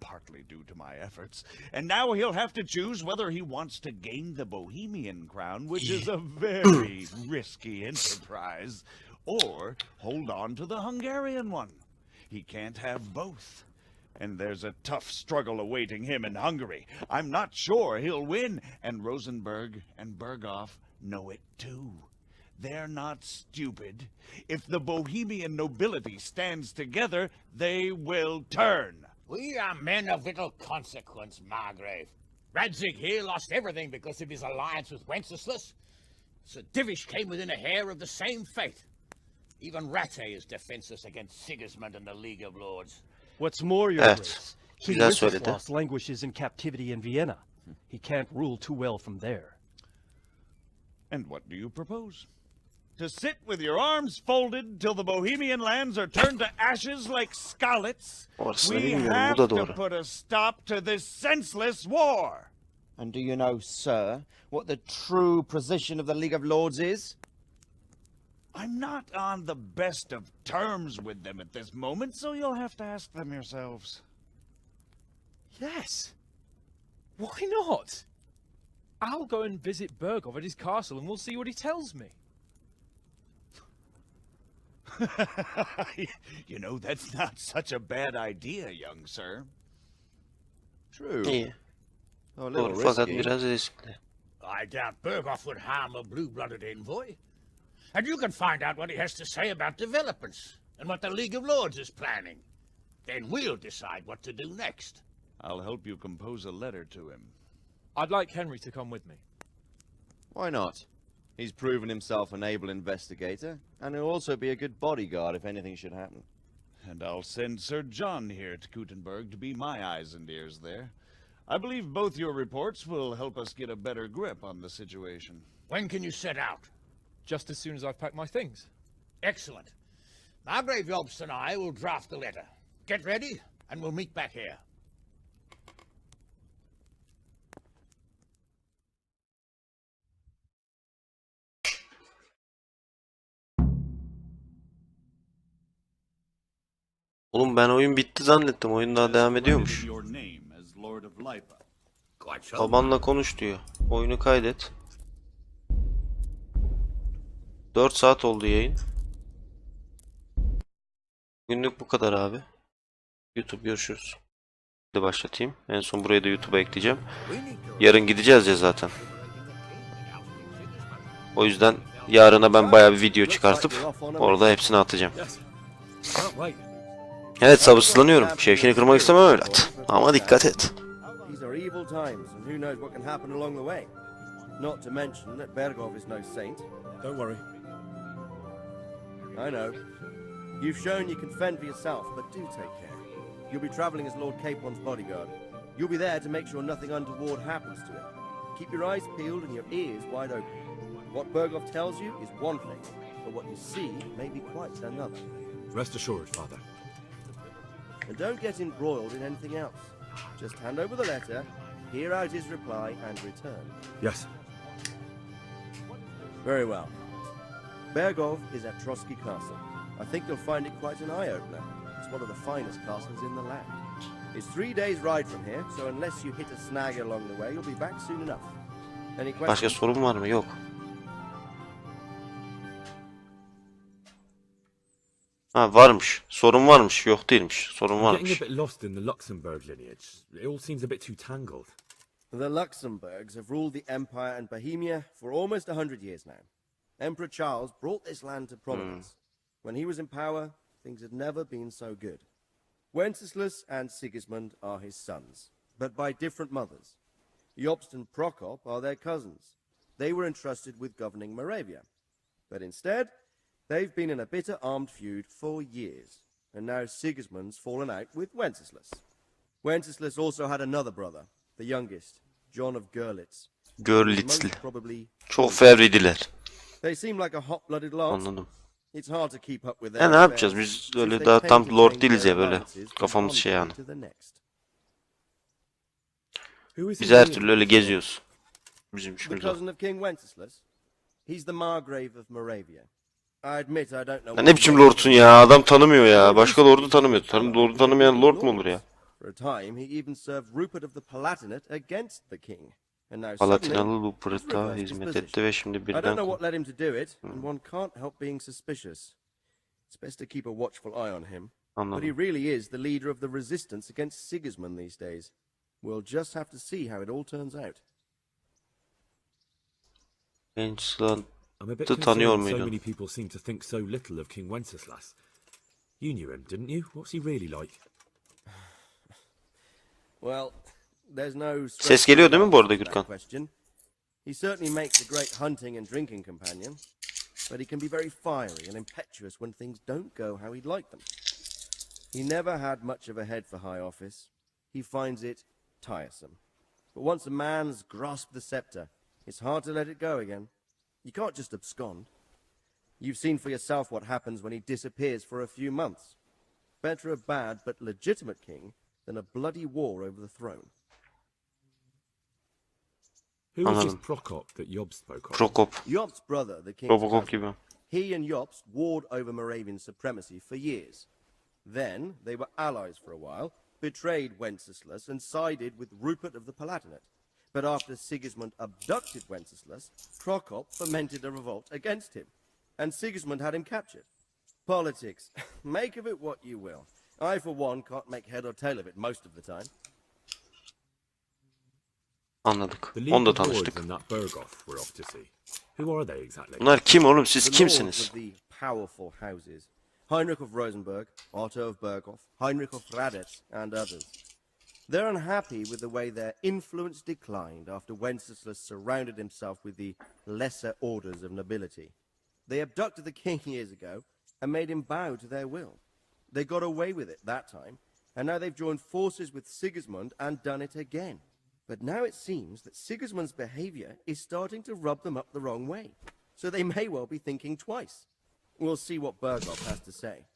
partly due to my efforts, and now he'll have to choose whether he wants to gain the Bohemian crown, which is a very risky enterprise, or hold on to the Hungarian one. He can't have both. And there's a tough struggle awaiting him in Hungary. I'm not sure he'll win, and Rosenberg and Berghof know it too. They're not stupid. If the Bohemian nobility stands together, they will turn. We are men of little consequence, Margrave. Radzig here lost everything because of his alliance with Wenceslas. Sir Divish came within a hair of the same fate. Even Rattay is defenseless against Sigismund and the League of Lords. What's more, your Evet. grace, King Güzel söyledi. Wenceslas languishes in captivity in Vienna. He can't rule too well from there. And what do you propose? To sit with your arms folded till the Bohemian lands are turned to ashes like scarlets? Orasını We bilmiyorum, have bu da to doğru. put a stop to this senseless war. And do you know, sir, what the true position of the League of Lords is? I'm not on the best of terms with them at this moment, so you'll have to ask them yourselves. Yes. Why not? I'll go and visit Berghof at his castle and we'll see what he tells me. You know, that's not such a bad idea, young sir. True. İyi. Oh, a little Doğru fakat risky. biraz riskli. I doubt Berghof would harm a blue-blooded envoy. And you can find out what he has to say about developments and what the League of Lords is planning. Then we'll decide what to do next. I'll help you compose a letter to him. I'd like Henry to come with me. Why not? He's proven himself an able investigator, and he'll also be a good bodyguard if anything should happen. And I'll send Sir John here to Kuttenberg to be my eyes and ears there. I believe both your reports will help us get a better grip on the situation. When can you set out? Just as soon as I've packed my things. Excellent. Margrave Jobst and I will draft the letter. Get ready, and we'll meet back here. Oğlum ben oyun bitti zannettim. Oyun daha devam ediyormuş. Babanla konuş diyor. Oyunu kaydet. 4 saat oldu yayın. Günlük bu kadar abi. YouTube görüşürüz. Hadi başlatayım. En son burayı da YouTube'a ekleyeceğim. Yarın gideceğiz ya zaten. O yüzden yarına ben bayağı bir video çıkartıp orada hepsini atacağım. Evet, sabırsızlanıyorum. Şevkini kırmak istemem evlat. Ama dikkat et. These are evil times, and who knows what can happen along the way. Not to mention that Bergov is no saint. Don't worry. I know. You've shown you can fend for yourself, but do take care. You'll be traveling as Lord Capon's bodyguard. You'll be there to make sure nothing untoward happens to it. Keep your eyes peeled and your ears wide open. What Bergov tells you is one thing, but what you see may be quite another. Rest assured, Father. And don't get embroiled in anything else. Just hand over the letter, hear out his reply, and return. Yes. Very well. Bergov is at Trotsky Castle. I think you'll find it quite an eye-opener. It's one of the finest castles in the land. It's 3 days' ride from here, so unless you hit a snag along the way, you'll be back soon enough. Any questions? Başka sorun var mı? Yok. Ha, varmış. Sorun varmış. Yok değilmiş. Sorun Getting a varmış. bit lost in the Luxembourg lineage. It all seems a bit too tangled. The Luxembourgs have ruled the Empire and Bohemia for almost 100 years now. Emperor Charles brought this land to prominence. When he was in power, things had never been so good. Wenceslas and Sigismund are his sons, but by different mothers. Jobst and Prokop are their cousins. They were entrusted with governing Moravia. But instead, they've been in a bitter armed feud for years, and now Sigismund's fallen out with Wenceslas. Wenceslas also had another brother, the youngest, John of Görlitz. Görlitzli. Çok fevriydiler. They seem like a hot-blooded lot. Anladım. It's hard to keep up with Ya their ne yapacağız? affairs, Biz since öyle they daha tend tam to lord change değiliz their ya böyle. alliances from Kafamız one şey king yani. to the next. Biz her türlü öyle geziyoruz. Bizim The işimiz o. cousin of King Wenceslas. He's the Margrave of Moravia. I admit I don't know. Ya ne biçim lordsun ya? Adam tanımıyor ya. Başka lordu tanımıyor. Lordu tanımayan lord mu olur ya? For a time, he even served Rupert of the Palatinate against the king. And now Palatinalı suddenly, Lupert'a reversed his hizmet position. etti ve şimdi I don't birden... know what led him to do it, and one can't help being suspicious. It's best to keep a watchful eye on him. But he Anladım. really is the leader of the resistance against Sigismund these days. We'll just have to see how it all turns out. Gençler I'm a bit tanıyor concerned so muydun? many people seem to think so little of King Wenceslas. You knew him, didn't you? What's he really like? Well, there's no Ses geliyor değil mi bu arada Gürkan? question. He certainly makes a great hunting and drinking companion, but he can be very fiery and impetuous when things don't go how he'd like them. He never had much of a head for high office. He finds it tiresome. But once a man's grasped the scepter, it's hard to let it go again. You can't just abscond. You've seen for yourself what happens when he disappears for a few months. Better a bad but legitimate king than a bloody war over the throne. Who was this Anladım. Prokop that Job spoke of? Prokop. Jobst's brother, the king's Robocop cousin, gibi. he and Jobst warred over Moravian supremacy for years. Then they were allies for a while, betrayed Wenceslas and sided with Rupert of the Palatinate. But after Sigismund abducted Wenceslas, Prokop fomented a revolt against him, and Sigismund had him captured. Politics. Make of it what you will. I, for one, can't make head or tail of it most of the time. Anladık. The League Onu da of Lords tanıştık. and that Bergov we're off to see. Who are they exactly? Bunlar kim oğlum? Siz The lords kimsiniz? of the powerful houses. Heinrich of Rosenberg, Otto of Berghof, Heinrich of Radetz, and others. They're unhappy with the way their influence declined after Wenceslas surrounded himself with the lesser orders of nobility. They abducted the king years ago and made him bow to their will. They got away with it that time, and now they've joined forces with Sigismund and done it again. But now it seems that Sigismund's behavior is starting to rub them up the wrong way, so they may well be thinking twice. We'll see what Berghoff has to say.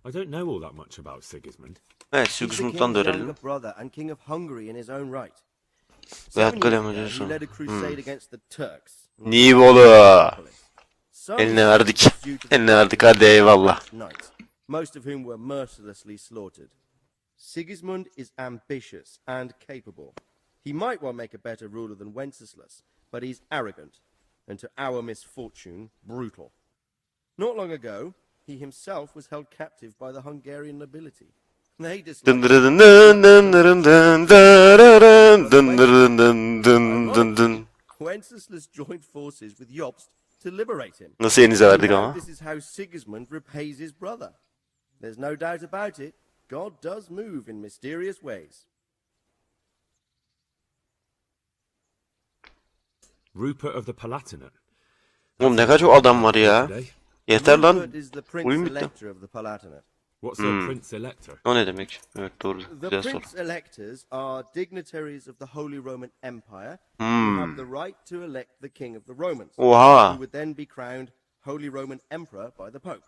I don't know all that much about Sigismund. Evet, He's the Sigismund'dan king's dönelim. younger brother and king of Hungary in his own right. Beyaz 7 kalem years ago, hocası. he led a crusade against the Turks. Nibolu. Eline verdik. Eline verdik, hadi eyvallah. Knights, most of whom were mercilessly slaughtered. Sigismund is ambitious and capable. He might well make a better ruler than Wenceslas, but he's arrogant, and to our misfortune, brutal. Not long ago, he himself was held captive by the Hungarian nobility. They Dın disliked dın dın dın dın dın dın dın dın dın dın dın dın. Wenceslas joined forces with Jobst to liberate him. Nasıl elinize verdik Now ama? this is how Sigismund repays his brother. There's no doubt about it. God does move in mysterious ways. Rupert of the Palatinate. Oğlum ne kadar çok adam var ya. Yeter lan. Rupert is the Prince Oyun bitti. Elector of the Palatinate. What's a Prince Elector? O ne demek? Evet doğru. The Güzel soru. Prince Electors are dignitaries of the Holy Roman Empire who have the right to elect the King of the Romans, Oha. who would then be crowned Holy Roman Emperor by the Pope.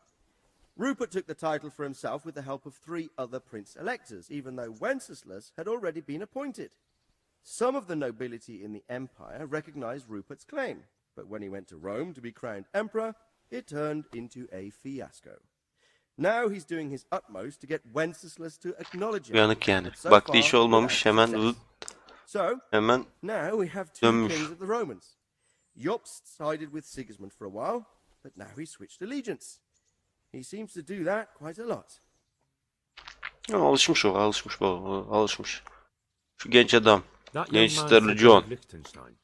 Rupert took the title for himself with the help of 3 other Prince Electors, even though Wenceslas had already been appointed. Some of the nobility in the empire recognized Rupert's claim, but when he went to Rome to be crowned emperor, it turned into a fiasco. Now he's doing his utmost to get Wenceslas to acknowledge him. Uyanık yani. But so Baktığı far, iş olmamış without hemen success. So, hemen now we have 2 dönmüş. kings of the Romans. Jobst sided with Sigismund for a while, but now he switched allegiance. He seems to do that quite a lot. Alışmış o, alışmış bu, alışmış. Şu genç adam. That young Genç man starlı said John. of Liechtenstein.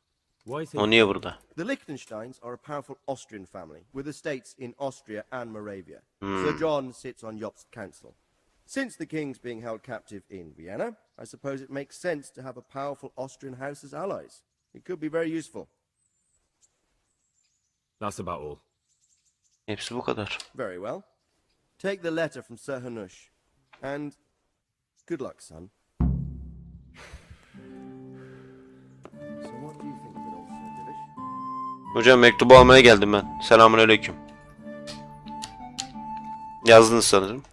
Why is he? O niye burada? The Liechtensteins are a powerful Austrian family with estates in Austria and Moravia. Sir John sits on Jobst's council. Since the king's being held captive in Vienna, I suppose it makes sense to have a powerful Austrian house as allies. It could be very useful. That's about all. Hepsi bu kadar. Very well. Take the letter from Sir Hanush. And good luck, son. So what do you think of it all, Sir Divish? Hocam mektubu almaya geldim ben. Selamünaleyküm. Yazdınız sanırım.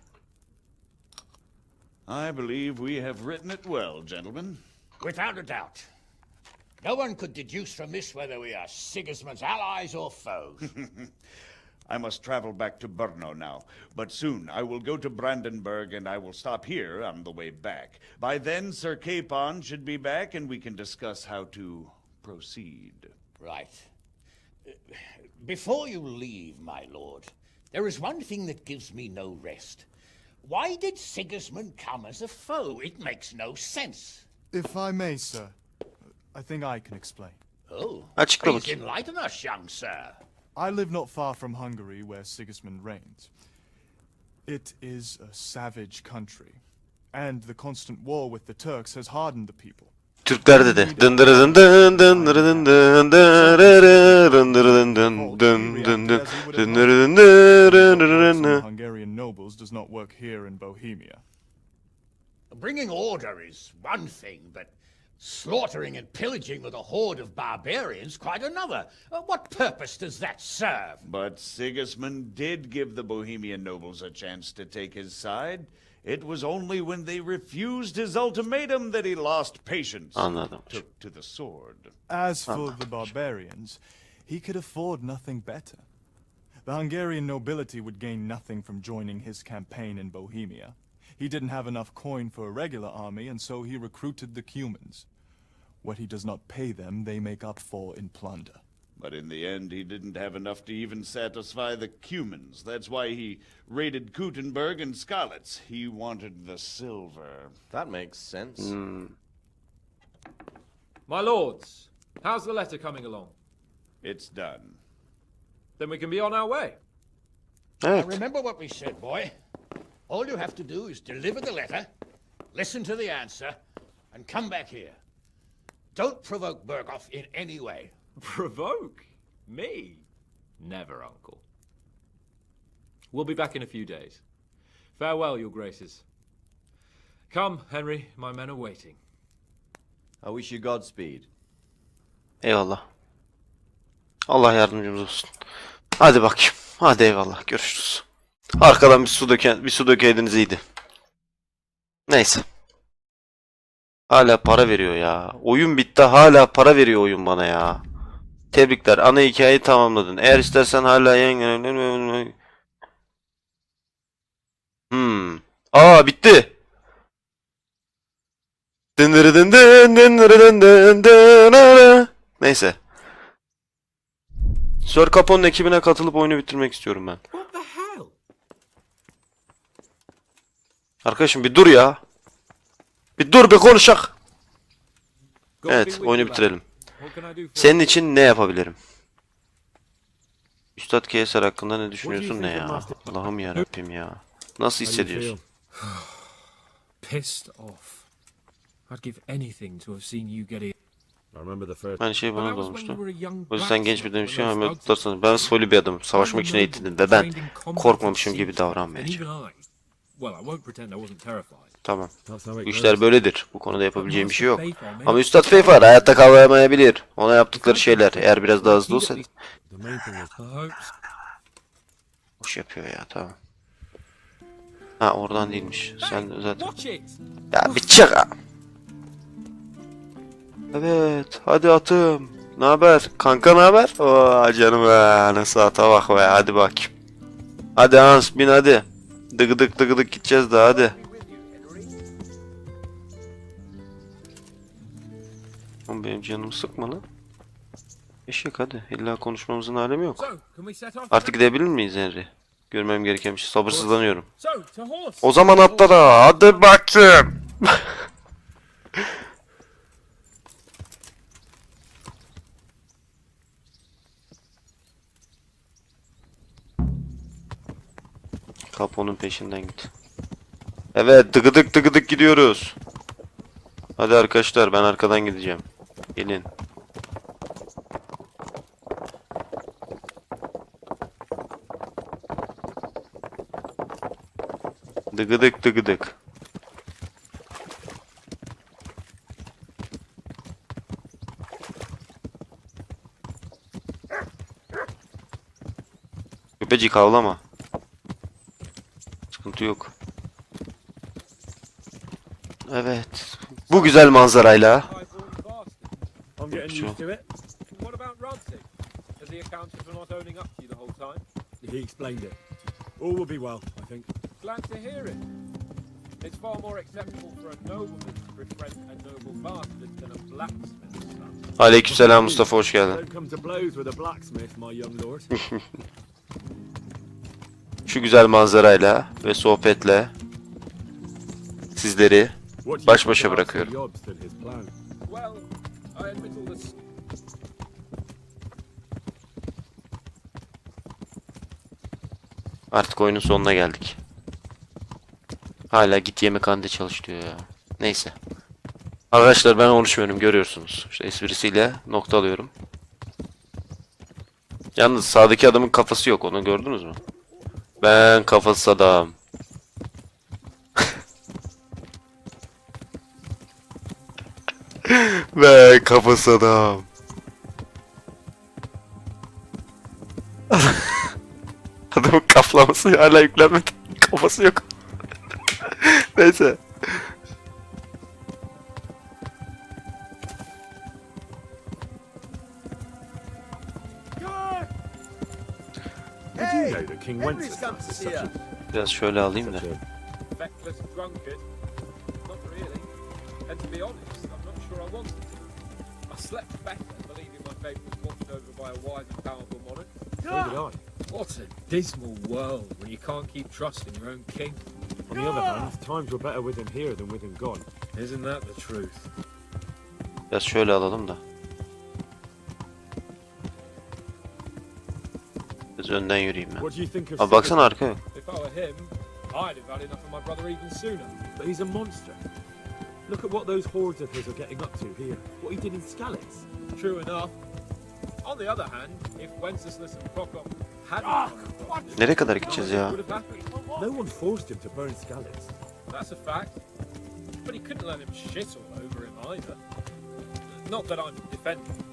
I believe we have written it well, gentlemen. Without a doubt. No one could deduce from this whether we are Sigismund's allies or foes. I must travel back to Brno now, but soon I will go to Brandenburg and I will stop here on the way back. By then, Sir Capon should be back and we can discuss how to proceed. Right. Before you leave, my lord, there is one thing that gives me no rest. Why did Sigismund come as a foe? It makes no sense. If I may, sir, I think I can explain. Oh, Açıkla please bakayım. enlighten us, young sir. I live not far from Hungary, where Sigismund reigns. It is a savage country, and the constant war with the Turks has hardened the people. Türkler dedi. Dındırı dın dın dındırı dın dın dırırı dındırı dın dın dın dın dın dındırı dın dırırı dın. Hungarian nobles does not work here in Bohemia. Bringing order is one thing, but slaughtering and pillaging with a horde of barbarians quite another. What purpose does that serve? But Sigismund did give the Bohemian nobles a chance to take his side. It was only when they refused his ultimatum that he lost patience. Anladım. Took to the sword. As for the barbarians, he could afford nothing better. The Hungarian nobility would gain nothing from joining his campaign in Bohemia. He didn't have enough coin for a regular army, and so he recruited the Cumans. What he does not pay them, they make up for in plunder. But in the end, he didn't have enough to even satisfy the Cumans. That's why he raided Kuttenberg and Skalitz. He wanted the silver. That makes sense. My lords, how's the letter coming along? It's done. Then we can be on our way. Evet. Remember what we said, boy. All you have to do is deliver the letter, listen to the answer, and come back here. Don't provoke Berghoff in any way. Provoke? Me? Never, Uncle. We'll be back in a few days. Farewell, your graces. Come, Henry, my men are waiting. I wish you Godspeed. Eyvallah. Allah yardımcımız olsun. Hadi bakayım. Hadi eyvallah. Görüşürüz. Arkadan bir su dökeydiniz iyiydi. Neyse. Hala para veriyor ya. Oyun bitti, hala para veriyor oyun bana ya. Tebrikler. Ana hikayeyi tamamladın. Eğer istersen hala Aa, bitti. Neyse. Sir Capone'un ekibine katılıp oyunu bitirmek istiyorum ben. What the hell? Arkadaşım bir dur ya. Bir dur, bir konuşak. Evet, oyunu bitirelim. Senin için ne yapabilirim? Üstad Kayser hakkında ne düşünüyorsun ne ya? Allah'ım yarabbim ya. Nasıl hissediyorsun? Pissed off. I'd give anything to have seen you get it. Aynı şey bana da olmuştu. O yüzden genç bir demiştim ama tutarsanız ben soylu bir adamım. Savaşmak için eğitildim ve ben korkmamışım gibi davranmayacağım. Tamam. Bu işler böyledir. Bu konuda yapabileceğim bir şey yok. Ama Üstad Feyfar hayatta kalamayabilir. Ona yaptıkları şeyler eğer biraz daha hızlı olsa. Boş yapıyor ya, tamam. Ha, oradan değilmiş. Sen de zaten. Ya bir çık. Evet, hadi atım. Ne haber? Kanka ne haber? Oo canım be, nasıl ata bak be. Hadi bakayım. Hadi Hans, bin hadi. Dıgıdık dıgıdık gideceğiz daha, hadi. Oğlum benim canımı sıkma lan. Eşek hadi. İlla konuşmamızın alemi yok. Artık gidebilir miyiz Henry? Görmem gereken bir şey. Sabırsızlanıyorum. O zaman atla da. Hadi bakayım. Capone'un peşinden git. Evet, dıgıdık dıgıdık gidiyoruz. Hadi arkadaşlar, ben arkadan gideceğim. Gelin. Dıgıdık dıgıdık. Köpecik havlama. Sıkıntı yok. Evet. Bu güzel manzarayla. Şu. He explained it. All will be well, I think. Glad to hear it. It's far more acceptable for a nobleman to befriend a noble bastard than a blacksmith's son. Aleykümselam Mustafa, hoş geldin. Don't come to blows with a blacksmith, my young lord. Şu güzel manzarayla ve sohbetle sizleri baş başa bırakıyorum. Well, I admit all this. Artık oyunun sonuna geldik. Hala git yemekhanede çalış diyor ya. Neyse. Arkadaşlar ben konuşmuyorum, görüyorsunuz. İşte esprisiyle nokta alıyorum. Yalnız sağdaki adamın kafası yok, onu gördünüz mü? Ben kafasız adam. Ben kafasız adam. Adamın kaplaması hala yüklenmedi. Kafası yok. Neyse. Did you know that King Wenceslas is such a... Biraz şöyle alayım da. Feckless drunkard? Not really. And to be honest, I'm not sure I wanted to. I slept better believing my fate was watched over by a wise and powerful monarch. So did I. What a dismal world when you can't keep trusting your own king. On the other hand, times were better with him here than with him gone. Isn't that the truth? Biraz şöyle alalım da. Biraz önden yürüyeyim ben. What do you think of Abi baksana arkaya. If I were him, I'd have had enough of my brother even sooner. But he's a monster. Look at what those hordes of his are getting up to here. What he did in Skalitz. True enough. On the other hand, if Wenceslas and Prokop hadn't Nereye kadar gideceğiz ya? would have happened. No one forced him to burn Skalitz. That's a fact. But he couldn't let him shit all over him either. Not that I'm defending.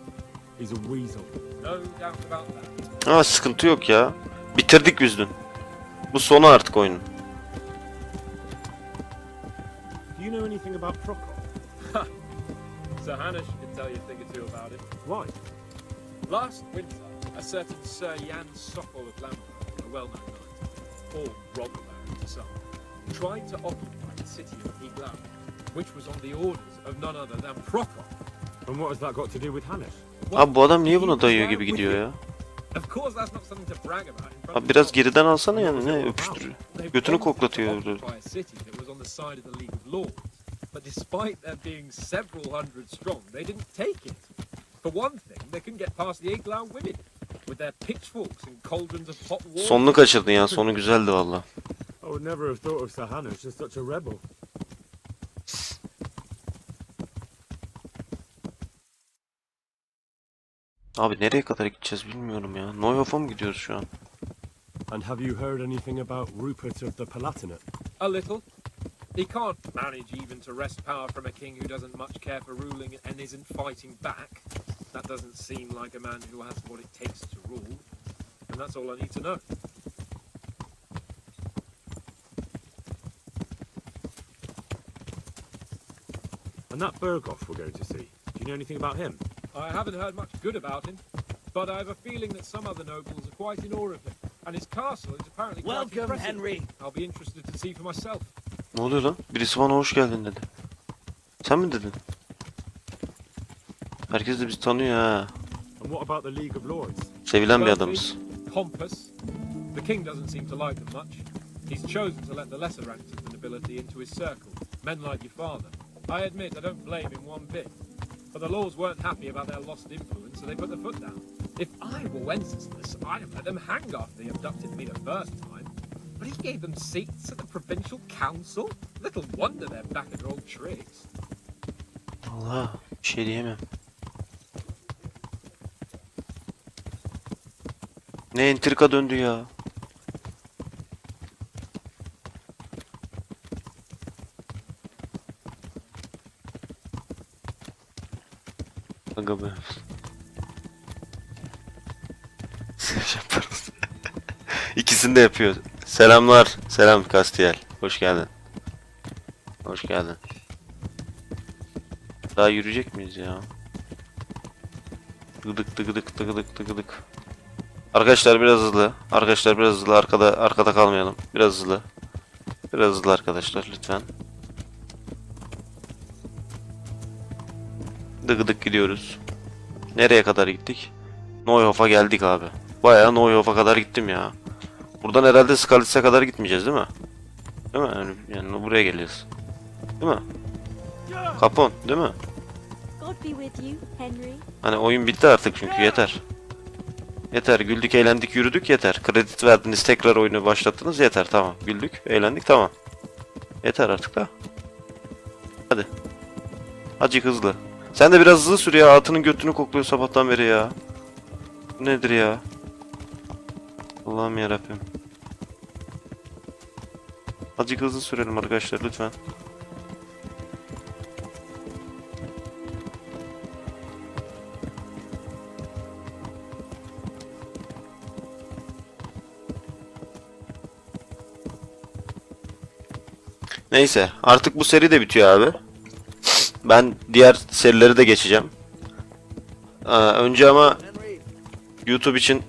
He's a weasel. No doubt about that. Aa, sıkıntı yok ya. Bitirdik yüzdün. Bu sonu artık oyunun. Do you know anything about Prokop? Sir Hanush can tell you a thing or two about it. Why? Last winter, a certain Sir Jan Sokol of Lamberg, a well-known knight, or robber baron to some, tried to occupy the city of Iglau, which was on the orders of none other than Prokop. And what has that got to do with Hanush? Abi bu adam niye buna dayıyor gibi gidiyor ya? Of course, that's not something to brag about in front Abi of biraz the geriden alsana yani, ne öpüştürüyor. They've Götünü gone koklatıyor. to occupy a city that was on the side of the League of Lords. But despite there being several hundred strong, they didn't take it. For one thing, they couldn't get past the Iglau women with their pitchforks and cauldrons of hot water. Sonunu kaçırdın ya. Sonu güzeldi valla. I would never have thought of Sir Hanush as such a rebel. Abi nereye kadar gideceğiz bilmiyorum ya. Neuhof'a mı gidiyoruz şu an? And have you heard anything about Rupert of the Palatinate? A little. He can't manage even to wrest power from a king who doesn't much care for ruling and isn't fighting back. That doesn't seem like a man who has what it takes to rule. And that's all I need to know. And that Berghoff we're going to see, do you know anything about him? I haven't heard much good about him, but I have a feeling that some other nobles are quite in awe of him. And his castle is apparently quite Welcome, impressive. Henry. I'll be interested to see for myself. Ne oluyor lan? Birisi bana hoş geldin dedi. Sen mi dedin? Herkes de bizi tanıyor ha. And what about the League of Lords? Sevilen bir Firstly, adamız. pompous. The king doesn't seem to like them much. He's chosen to let the lesser ranks of the nobility into his circle, men like your father. I admit I don't blame him one bit. But the lords weren't happy about their lost influence, so they put their foot down. If I were Wenceslas, I'd have let them hang after they abducted me the first time. But he gave them seats at the provincial council? Little wonder they're back at their old tricks. Allah, bir şey diyemem. Ne entrika döndü ya. Aga be. Yaparız. İkisini de yapıyor. Selamlar. Selam Kastiyel. Hoş geldin. Hoş geldin. Daha yürüyecek miyiz ya? Tıgıdık tıgıdık tıgıdık tıgıdık. Arkadaşlar biraz hızlı. Arkadaşlar biraz hızlı. Arkada kalmayalım. Biraz hızlı. Biraz hızlı arkadaşlar lütfen. Dıgıdık gidiyoruz. Nereye kadar gittik? Neuhof'a geldik abi. Bayağı Neuhof'a kadar gittim ya. Buradan herhalde Skalitz'e kadar gitmeyeceğiz değil mi? Değil mi? Yani buraya geliyoruz. Değil mi? Kapon değil mi? God be with you, Henry. Hani oyun bitti artık çünkü yeter. Yeter, güldük, eğlendik, yürüdük, yeter. Kredi verdiniz, tekrar oyunu başlattınız, yeter, tamam. Güldük, eğlendik, tamam. Yeter artık da. Hadi. Azıcık hızlı. Sen de biraz hızlı sür ya, atının götünü kokluyor sabahtan beri ya. Bu nedir ya? Allah'ım yarabbim. Azıcık hızlı sürelim arkadaşlar lütfen. Neyse artık bu seri de bitiyor abi. Ben diğer serileri de geçeceğim. Önce ama YouTube için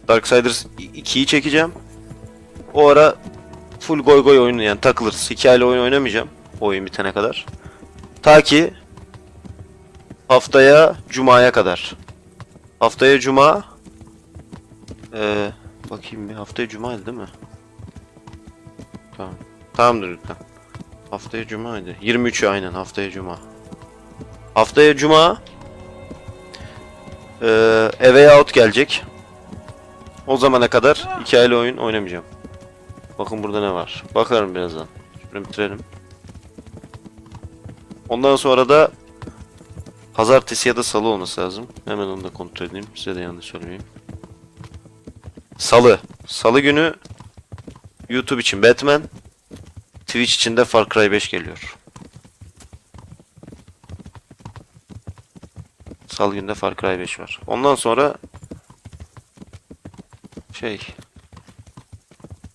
Darksiders 2'yi çekeceğim. O ara full goy goy oyunu yani takılırız. Hikayeli oyun oynamayacağım o oyun bitene kadar. Ta ki haftaya Cuma'ya kadar. Haftaya Cuma bakayım bir haftaya Cuma'ydı değil mi? Tamam. Tamamdır lütfen. Haftaya Cuma'ydı. 23'ü aynen haftaya Cuma. Haftaya Cuma A Way Out gelecek. O zamana kadar hikayeli oyun oynamayacağım. Bakın burada ne var. Bakarım birazdan. Şunu bitirelim. Ondan sonra da pazartesi ya da salı olması lazım. Hemen onu da kontrol edeyim. Size de yanlış söylemeyeyim. Salı. Salı günü YouTube için Batman, Twitch için de Far Cry 5 geliyor. Salı günde Far Cry 5 var. Ondan sonra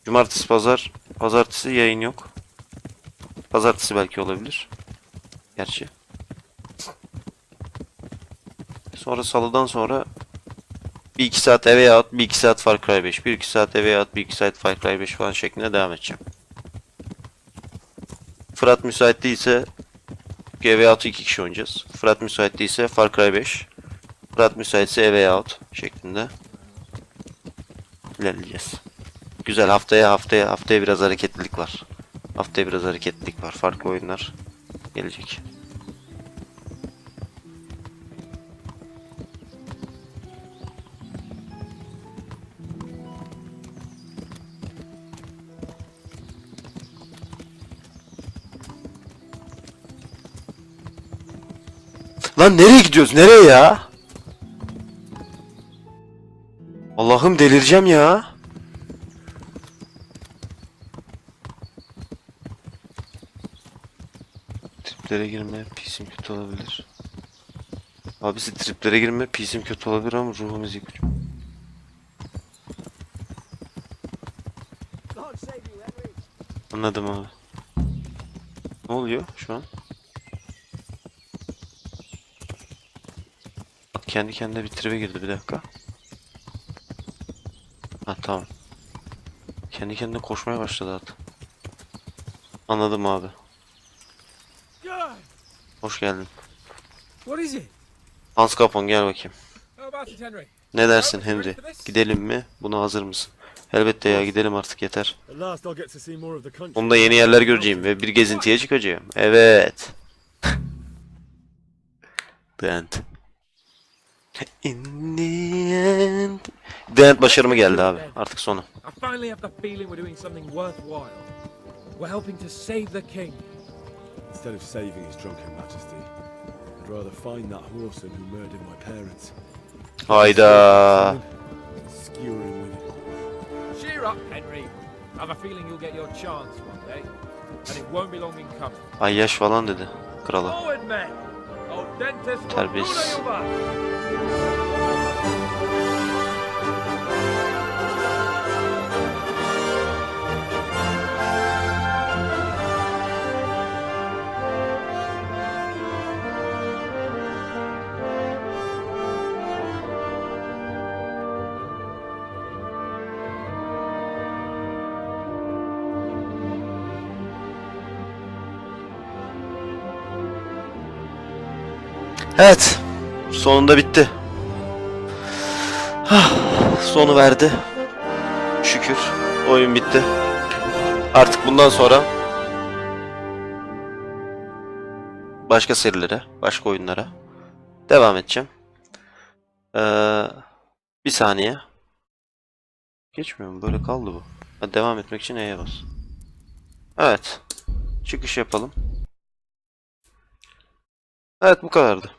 cumartesi, pazar, pazartesi yayın yok. Pazartesi belki olabilir. Gerçi. Sonra salıdan sonra 1-2 saat eve yahut 1-2 saat Far Cry 5, 1-2 saat eve yahut 1-2 saat Far Cry 5 falan şeklinde devam edeceğim. Fırat müsait değilse eve yahut 2 kişi oynayacağız. Fırat müsait değilse Far Cry 5. Fırat müsaitse eve yahut şeklinde ilerleyeceğiz. Güzel, haftaya biraz hareketlilik var. Haftaya biraz hareketlilik var. Farklı oyunlar gelecek. Lan nereye gidiyoruz? Nereye ya? Allah'ım delireceğim ya. Triplere girme, PC'm kötü olabilir. Abisi triplere girme, PC'm kötü olabilir ama ruhumuz iyi. Anladım abi. Ne oluyor şu an? Kendi kendine bir tribe girdi, bir dakika. Ha tamam. Kendi kendine koşmaya başladı at. Anladım abi. Hoş geldin. What is it? Hans Capon gel bakayım. How about it, Henry? Ne dersin Henry? Gidelim mi? Buna hazır mısın? Elbette ya, gidelim artık, yeter. At last I'll get to see more of the country. Bunda yeni yerler göreceğim ve bir gezintiye çıkacağım. Evet. The end. In the end. The end başarımı geldi abi. Artık sonu. I finally have the feeling we're doing something worthwhile. We're helping to save the king. Instead of saving his drunken majesty, I'd rather find that whoreson who murdered my parents. Hayda. Skewer him with it. Cheer up, Henry. I have a feeling you'll get your chance one day, and it won't be long in coming. Ay yaş falan dedi krala. Forward, men! Old dentist Terbiyesiz. Evet. Sonunda bitti. Sonu verdi. Şükür. Oyun bitti. Artık bundan sonra başka serilere, başka oyunlara devam edeceğim. Bir saniye. Geçmiyor mu? Böyle kaldı bu. Hadi devam etmek için E'ye bas. Evet. Çıkış yapalım. Evet, bu kadardı.